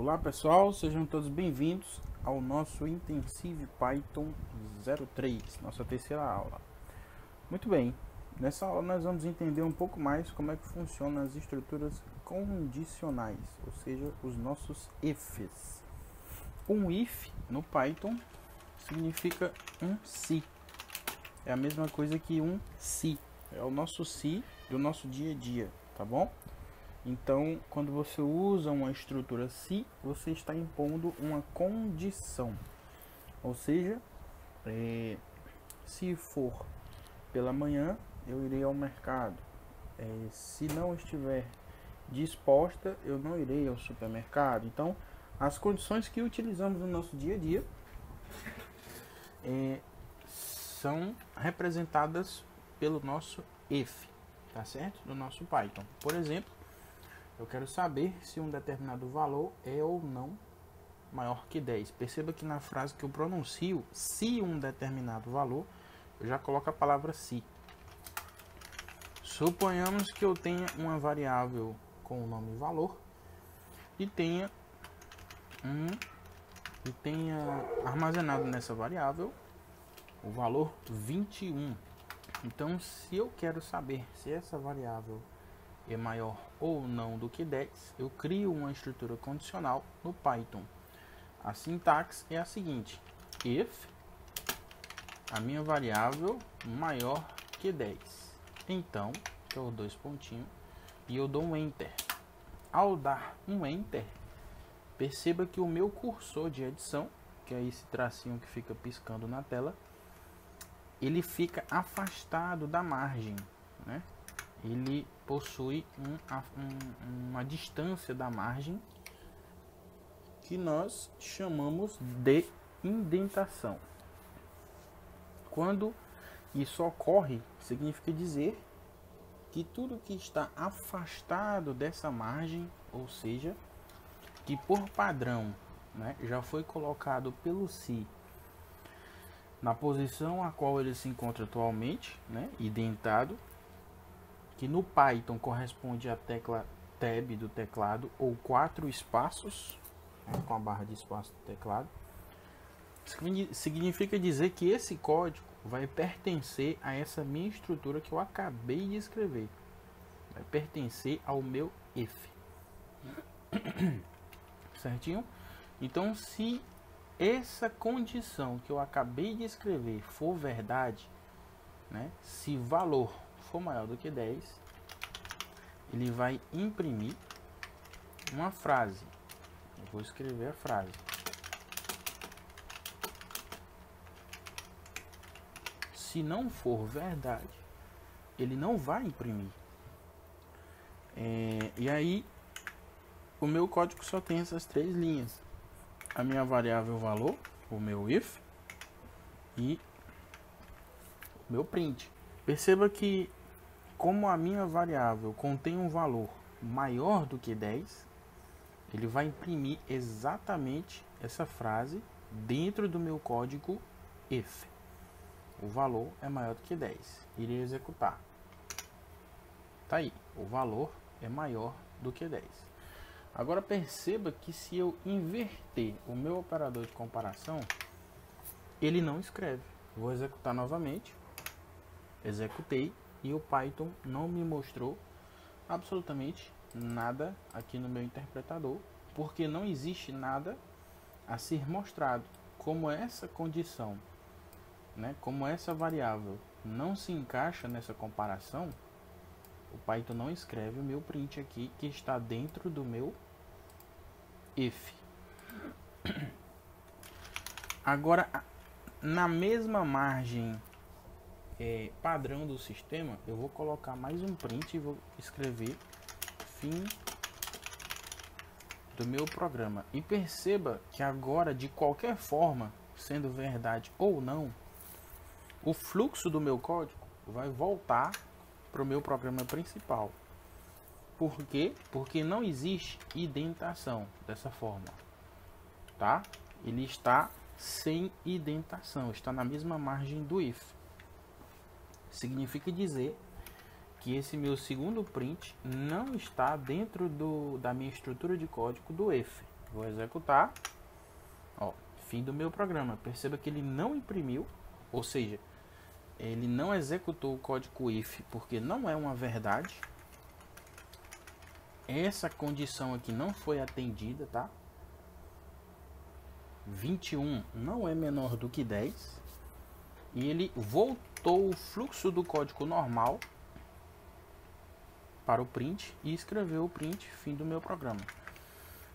Olá pessoal, sejam todos bem-vindos ao nosso Intensive Python 03, nossa terceira aula. Muito bem, nessa aula nós vamos entender um pouco mais como é que funcionam as estruturas condicionais, ou seja, os nossos ifs. Um if no Python significa um se. É a mesma coisa que um se. É o nosso se do nosso dia a dia, tá bom? Então, quando você usa uma estrutura se, você está impondo uma condição. Ou seja, se for pela manhã, eu irei ao mercado. Se não estiver disposta, eu não irei ao supermercado. Então, as condições que utilizamos no nosso dia a dia são representadas pelo nosso if, tá certo? Do nosso Python. Por exemplo, eu quero saber se um determinado valor é ou não maior que 10. Perceba que na frase que eu pronuncio, se um determinado valor, eu já coloco a palavra se. Suponhamos que eu tenha uma variável com o nome valor e tenha armazenado nessa variável o valor 21. Então, se eu quero saber se essa variável é maior ou não do que 10, eu crio uma estrutura condicional no Python. A sintaxe é a seguinte: if a minha variável maior que 10. Então, eu dou 2 pontinhos e eu dou um enter. Ao dar um enter, perceba que o meu cursor de edição, que é esse tracinho que fica piscando na tela, ele fica afastado da margem, né? Ele possui uma distância da margem que nós chamamos de indentação. Quando isso ocorre, significa dizer que tudo que está afastado dessa margem, ou seja, que por padrão, né, já foi colocado pelo si na posição a qual ele se encontra atualmente, né, indentado, que no Python corresponde à tecla Tab do teclado ou 4 espaços, né, com a barra de espaço do teclado. Significa dizer que esse código vai pertencer a essa minha estrutura que eu acabei de escrever. Vai pertencer ao meu if. Certinho? Então, se essa condição que eu acabei de escrever for verdade, né, se valor for maior do que 10, ele vai imprimir uma frase. Eu vou escrever a frase. Se não for verdade, ele não vai imprimir. E aí, o meu código só tem essas 3 linhas. A minha variável valor, o meu if e o meu print. Perceba que, como a minha variável contém um valor maior do que 10, ele vai imprimir exatamente essa frase dentro do meu código if. O valor é maior do que 10. Irei executar. Tá aí. O valor é maior do que 10. Agora perceba que se eu inverter o meu operador de comparação, ele não escreve. Vou executar novamente. Executei e o Python não me mostrou absolutamente nada aqui no meu interpretador, porque não existe nada a ser mostrado. Como essa condição, né, como essa variável não se encaixa nessa comparação, o Python não escreve o meu print aqui que está dentro do meu if. Agora, na mesma margem padrão do sistema, eu vou colocar mais um print e vou escrever fim do meu programa. E perceba que agora, de qualquer forma, sendo verdade ou não, o fluxo do meu código vai voltar para o meu programa principal. Por quê? Porque não existe indentação dessa forma, tá? Ele está sem indentação, está na mesma margem do if. Significa dizer que esse meu segundo print não está dentro da minha estrutura de código do if. Vou executar. Ó, fim do meu programa. Perceba que ele não imprimiu, ou seja, ele não executou o código if porque não é uma verdade. Essa condição aqui não foi atendida, tá? 21 não é menor do que 10. E ele voltou o fluxo do código normal para o print e escreveu o print, fim do meu programa.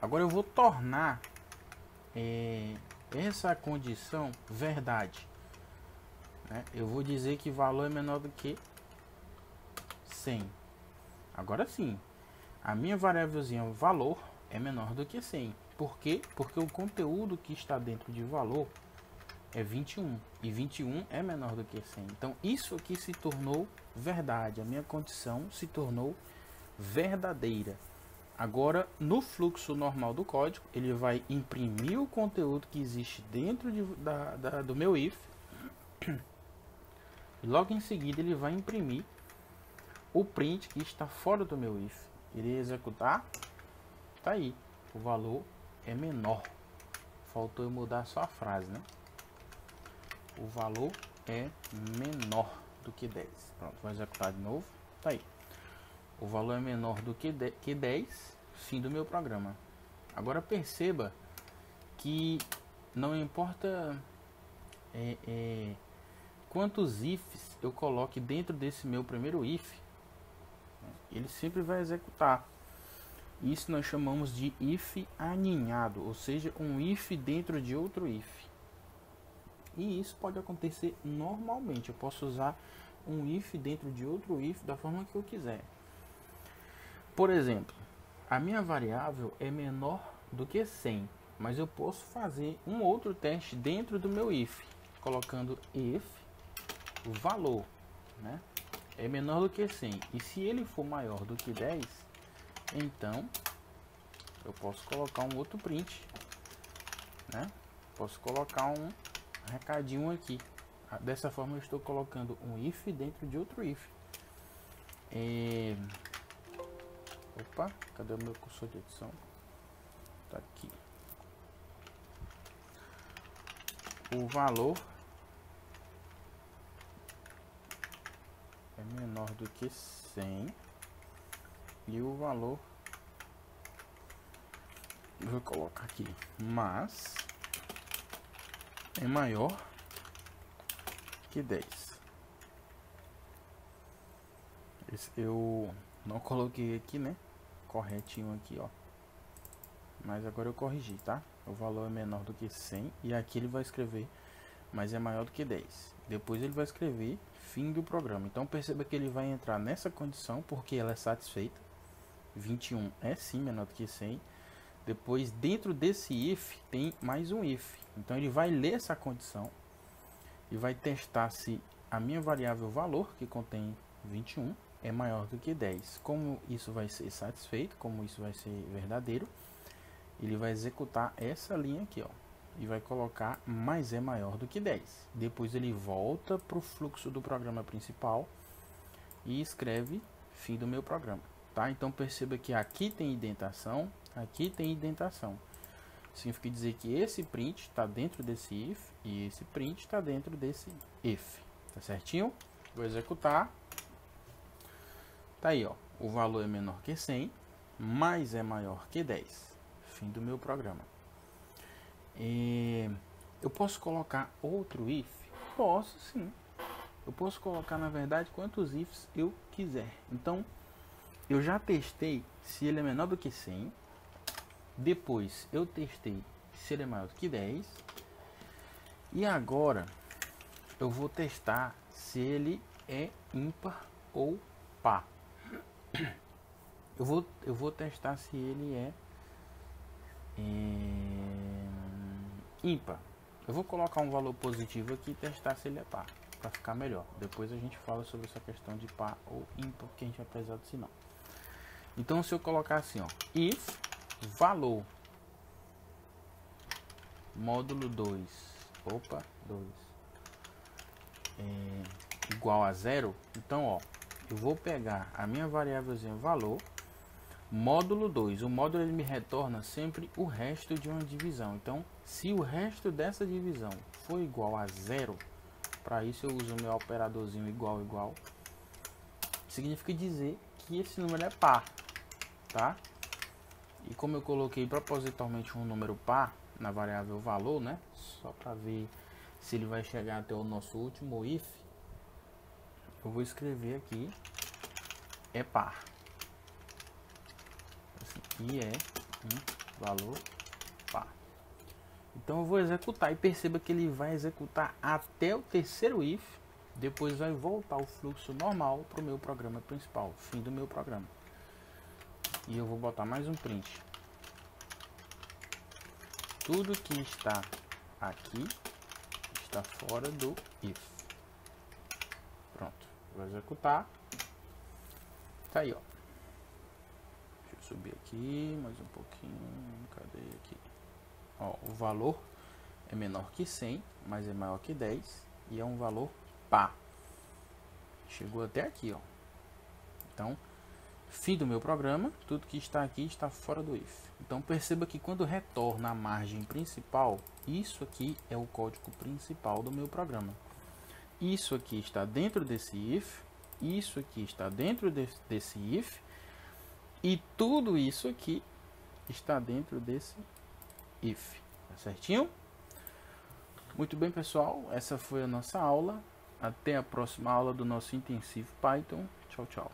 Agora eu vou tornar essa condição verdade, né? Eu vou dizer que valor é menor do que 100. Agora sim, a minha variávelzinha valor é menor do que 100. Por quê? Porque o conteúdo que está dentro de valor é 21 e 21 é menor do que 100. Então isso aqui se tornou verdade, a minha condição se tornou verdadeira. Agora no fluxo normal do código ele vai imprimir o conteúdo que existe dentro do meu if e logo em seguida ele vai imprimir o print que está fora do meu if. Irei executar, tá aí, o valor é menor. Faltou eu mudar só a frase, né? O valor é menor do que 10. Pronto, vou executar de novo. Tá aí. O valor é menor do que 10. Fim do meu programa. Agora perceba que não importa quantos ifs eu coloque dentro desse meu primeiro if, ele sempre vai executar. Isso nós chamamos de if aninhado, ou seja, um if dentro de outro if. E isso pode acontecer normalmente. Eu posso usar um if dentro de outro if da forma que eu quiser. Por exemplo, a minha variável é menor do que 100, mas eu posso fazer um outro teste dentro do meu if, colocando if valor, né? É menor do que 100. E se ele for maior do que 10, então eu posso colocar um outro print, né? Posso colocar um recadinho aqui. Dessa forma eu estou colocando um if dentro de outro if. Opa, cadê o meu cursor de edição? Tá aqui. O valor é menor do que 100 e o valor, vou colocar aqui, mas é maior que 10. Esse eu não coloquei aqui, né? Corretinho aqui, ó. Mas agora eu corrigi, tá? O valor é menor do que 100 e aqui ele vai escrever, mas é maior do que 10. Depois ele vai escrever fim do programa. Então perceba que ele vai entrar nessa condição porque ela é satisfeita. 21 é sim menor do que 100. Depois dentro desse if tem mais um if. Então ele vai ler essa condição e vai testar se a minha variável valor, que contém 21, é maior do que 10. Como isso vai ser satisfeito, como isso vai ser verdadeiro, ele vai executar essa linha aqui, ó, e vai colocar mais é maior do que 10. Depois ele volta para o fluxo do programa principal e escreve fim do meu programa, tá? Então perceba que aqui tem indentação, aqui tem indentação. Significa dizer que esse print está dentro desse if e esse print está dentro desse if, tá certinho? Vou executar. Tá aí, ó, o valor é menor que 100, mas é maior que 10. Fim do meu programa. Eu posso colocar outro if? Posso sim. Eu posso colocar, na verdade, quantos ifs eu quiser. Então, eu já testei se ele é menor do que 100. Depois, eu testei se ele é maior do que 10. E agora, eu vou testar se ele é ímpar ou par. Eu vou testar se ele é ímpar. Eu vou colocar um valor positivo aqui e testar se ele é par, para ficar melhor. Depois a gente fala sobre essa questão de par ou ímpar, porque a gente vai precisar do sinal. Então se eu colocar assim, ó, if valor módulo 2, opa, 2 igual a 0, então ó, eu vou pegar a minha variávelzinha valor, Módulo 2. O módulo ele me retorna sempre o resto de uma divisão. Então, se o resto dessa divisão for igual a 0, para isso eu uso o meu operadorzinho igual. Significa dizer que esse número é par, tá? E como eu coloquei propositalmente um número par na variável valor, né? Só para ver se ele vai chegar até o nosso último if, eu vou escrever aqui é par. E é um valor par. Então eu vou executar e perceba que ele vai executar até o terceiro if, depois vai voltar o fluxo normal para o meu programa principal, fim do meu programa. E eu vou botar mais um print. Tudo que está aqui está fora do if. Pronto, vou executar. Tá aí, ó. Deixa eu subir aqui mais um pouquinho. Cadê aqui? Ó, o valor é menor que 100, mas é maior que 10 e é um valor par. Chegou até aqui, ó. Então, fim do meu programa, tudo que está aqui está fora do if. Então perceba que quando retorna a margem principal, isso aqui é o código principal do meu programa. Isso aqui está dentro desse if, isso aqui está dentro desse if, e tudo isso aqui está dentro desse if. Tá certinho? Muito bem, pessoal, essa foi a nossa aula. Até a próxima aula do nosso intensivo Python. Tchau, tchau.